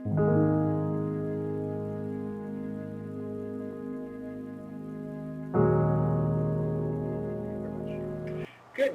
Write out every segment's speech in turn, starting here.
Could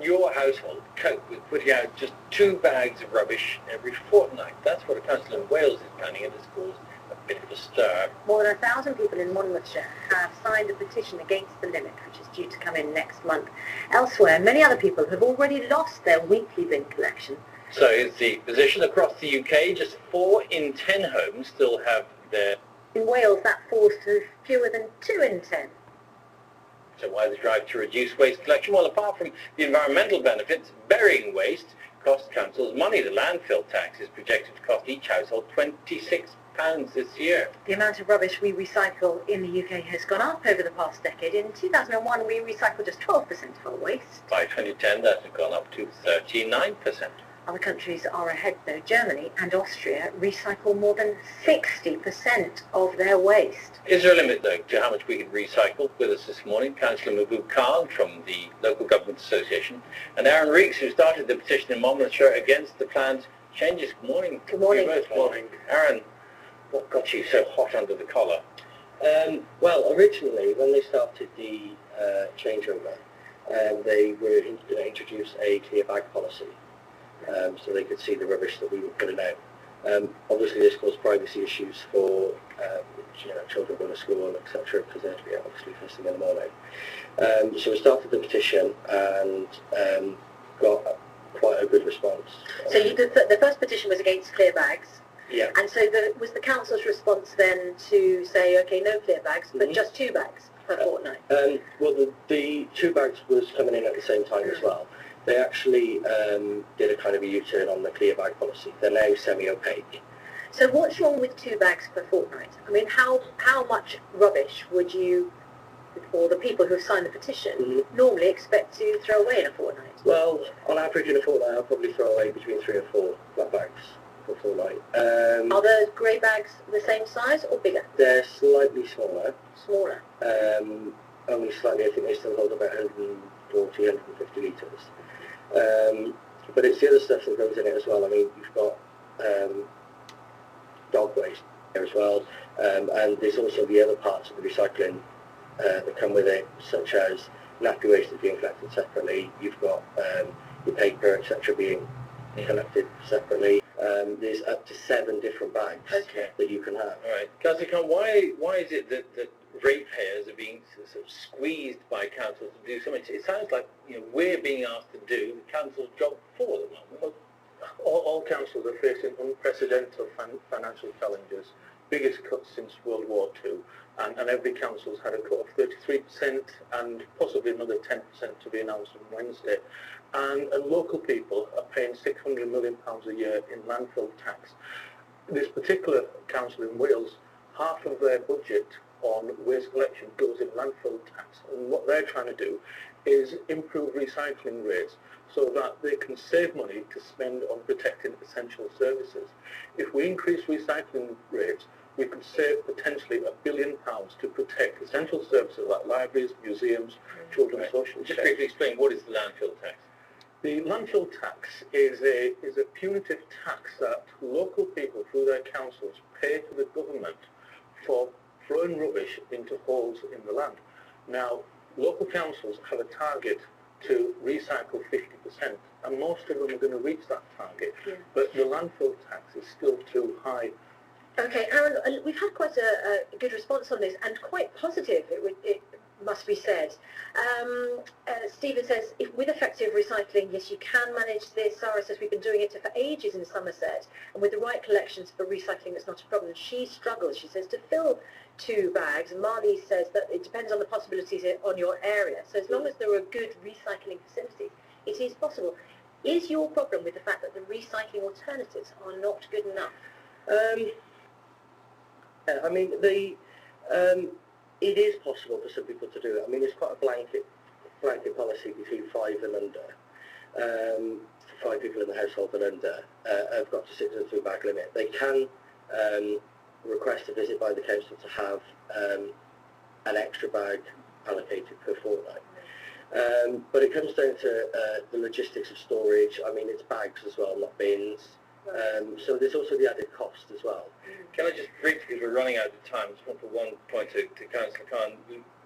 your household cope with putting out just 2 bags of rubbish every fortnight? That's what a council in Wales is planning, and has caused a bit of a stir. More than 1,000 people in Monmouthshire have signed a petition against the limit, which is due to come in next month. Elsewhere, many other people have already lost their weekly bin collection. So is the position across the UK. Just 4 in 10 homes still have their... In Wales, that falls to fewer than 2 in 10. So why the drive to reduce waste collection? Well, apart from the environmental benefits, burying waste costs councils money. The landfill tax is projected to cost each household £26 this year. The amount of rubbish we recycle in the UK has gone up over the past decade. In 2001, we recycled just 12% of our waste. By 2010, that has gone up to 39%. Other countries are ahead, though. Germany and Austria recycle more than 60% of their waste. Is there a limit, though, to how much we can recycle? With us this morning, Councillor Mahbub Khan from the Local Government Association, and Aaron Reeks, who started the petition in Monmouthshire against the planned changes. Good morning. Good morning. Good morning. Aaron, what got you so hot under the collar? Well, originally, when they started the changeover, they were introduced a clear bag policy. So they could see the rubbish that we were putting out. Obviously this caused privacy issues for children going to school, etc., because they had to be out obviously first thing in the morning. So we started the petition and got quite a good response. So the first petition was against clear bags. Yeah. And so was the council's response then to say, okay, no clear bags, but just 2 bags per fortnight? Well, the 2 bags was coming in at the same time as well. They actually did a kind of a U-turn on the clear bag policy. They're now semi-opaque. So what's wrong with 2 bags per fortnight? I mean, how much rubbish would you, or the people who have signed the petition, normally expect to throw away in a fortnight? Well, on average in a fortnight, I'll probably throw away between 3 and 4 black bags per fortnight. Are the grey bags the same size or bigger? They're slightly smaller. Smaller? Only slightly. I think they still hold about 140, 150 litres. But it's the other stuff that goes in it as well. I mean, you've got dog waste there as well, and there's also the other parts of the recycling that come with it, such as nappy waste is being collected separately. You've got your paper, etc., being collected separately. There's up to 7 different bags that you can have. All right, Councillor Khan, why is it that ratepayers are being sort of squeezed by councils to do so much? It sounds like we're being asked to do the council's job for them. Well, all councils are facing unprecedented financial challenges, biggest cuts since World War II, and every council's had a cut of 33% and possibly another 10% to be announced on Wednesday. And local people are paying £600 million a year in landfill tax. This particular council in Wales, half of their budget on waste collection goes in landfill tax, and what they're trying to do is improve recycling rates so that they can save money to spend on protecting essential services. If we increase recycling rates, we could save potentially £1 billion to protect essential services like libraries, museums, children's social Just care. briefly explain, what is the landfill tax? The landfill tax is a punitive tax that local people through their councils pay to the government for throwing rubbish into holes in the land. Now, local councils have a target to recycle 50%, and most of them are going to reach that target, but the landfill tax is still too high. Okay, Aaron, we've had quite a good response on this, and quite positive, it must be said. Stephen says, if with effective recycling, yes, you can manage this. Sarah says, we've been doing it for ages in Somerset, and with the right collections for recycling, it's not a problem. She struggles, she says, to fill 2 bags. Marley says that it depends on the possibilities on your area. So as long as there are good recycling facilities, it is possible. Is your problem with the fact that the recycling alternatives are not good enough? I mean, it is possible for some people to do it. I mean, it's quite a blanket policy between 5 and under. 5 people in the household and under have got to stick to the 2 bag limit. They can request a visit by the council to have an extra bag allocated per fortnight. But it comes down to the logistics of storage. I mean, it's bags as well, not bins. So there's also the added cost as well. Can I just briefly, because we're running out of time, just want to put one point to Councillor Khan,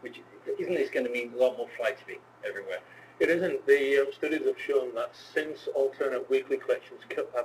which isn't this going to mean a lot more fly tipping everywhere? It isn't. The studies have shown that since alternate weekly collections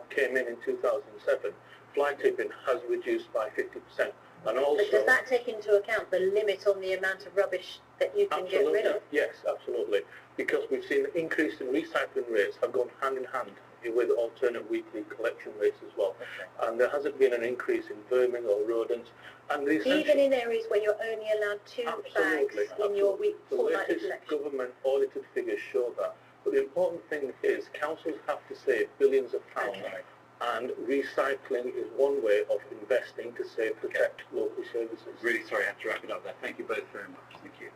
came in 2007, fly tipping has reduced by 50%. And also, but does that take into account the limit on the amount of rubbish that you can get rid of? Yes, absolutely. Because we've seen an increase in recycling rates have gone hand in hand with alternate weekly collection rates as well. Okay. And there hasn't been an increase in vermin or rodents. And even in areas where you're only allowed 2 bags in your fortnightly collection. Government audited figures show that. But the important thing is councils have to save billions of pounds. Okay. And recycling is one way of investing to protect local services. Really sorry I have to wrap it up there. Thank you both very much. Thank you.